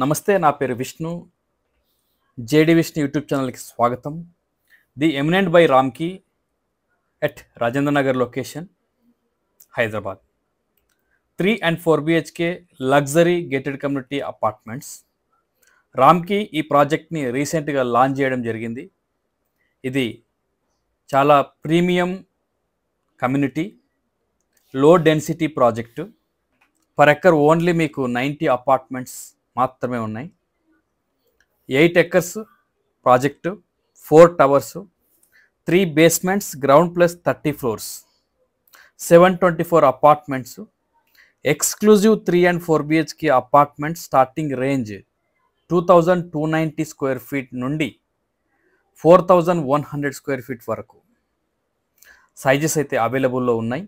నమస్తే, నా పేరు విష్ణు. జేడి విష్ణు యూట్యూబ్ ఛానల్కి స్వాగతం. ది ఎమినెంట్ బై రామ్కి at Rajendra Nagar location, Hyderabad. 3 and 4 BHK luxury gated community apartments. రామ్కి ఈ ప్రాజెక్ట్ని రీసెంట్గా లాంచ్ చేయడం జరిగింది. ఇది చాలా premium community, low density project. Per acre only మీకు 90 అపార్ట్మెంట్స్ మాత్రమే ఉన్నాయి. 8 acres project, 4 towers, 3 basements, ground plus 30 floors, 724 apartments. Exclusive 3 and 4 BHK apartment starting range 2290 square feet నుండి 4100 square feet వరకు సైజెస్ అయితే అవైలబుల్లో ఉన్నాయి.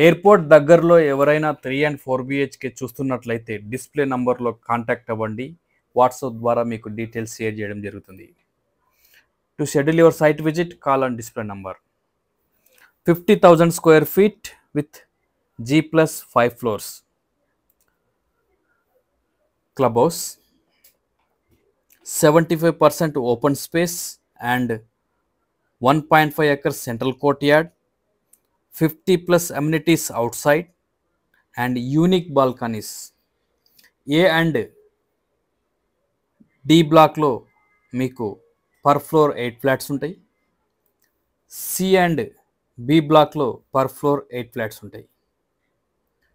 ఎయిర్పోర్ట్ దగ్గరలో ఎవరైనా 3 and 4 BHK చూస్తున్నట్లయితే డిస్ప్లే నంబర్లో కాంటాక్ట్ అవ్వండి. వాట్సాప్ ద్వారా మీకు డీటెయిల్స్ షేర్ చేయడం జరుగుతుంది. To schedule your site visit, call on display number. 50,000 square feet with G+5 floors. Club house, 75% open space and 1.5 acres central courtyard, 50+ amenities outside and unique balconies. A and D బ్లాక్లో మీకు per floor 8 flats ఉంటాయి. C and B బ్లాక్లో per floor 8 flats ఉంటాయి.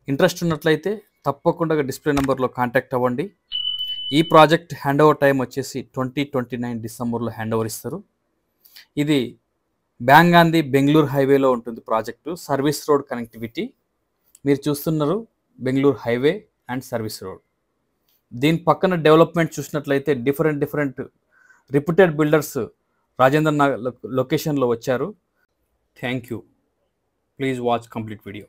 Interest ఉన్నట్లయితే తప్పకుండా display నెంబర్లో contact అవ్వండి. ఈ ప్రాజెక్ట్ హ్యాండ్ ఓవర్ టైం వచ్చేసి 2029 డిసెంబర్లో హ్యాండ్ ఓవర్ ఇస్తారు. ఇది బ్యాంగాంధీ బెంగళూరు హైవేలో ఉంటుంది ప్రాజెక్టు. సర్వీస్ రోడ్ కనెక్టివిటీ మీరు చూస్తున్నారు, Bengaluru highway and service road. దీని పక్కన డెవలప్మెంట్ చూసినట్లయితే different reputed builders Rajendra Nagar లొకేషన్లో వచ్చారు. Thank you. Please watch complete video.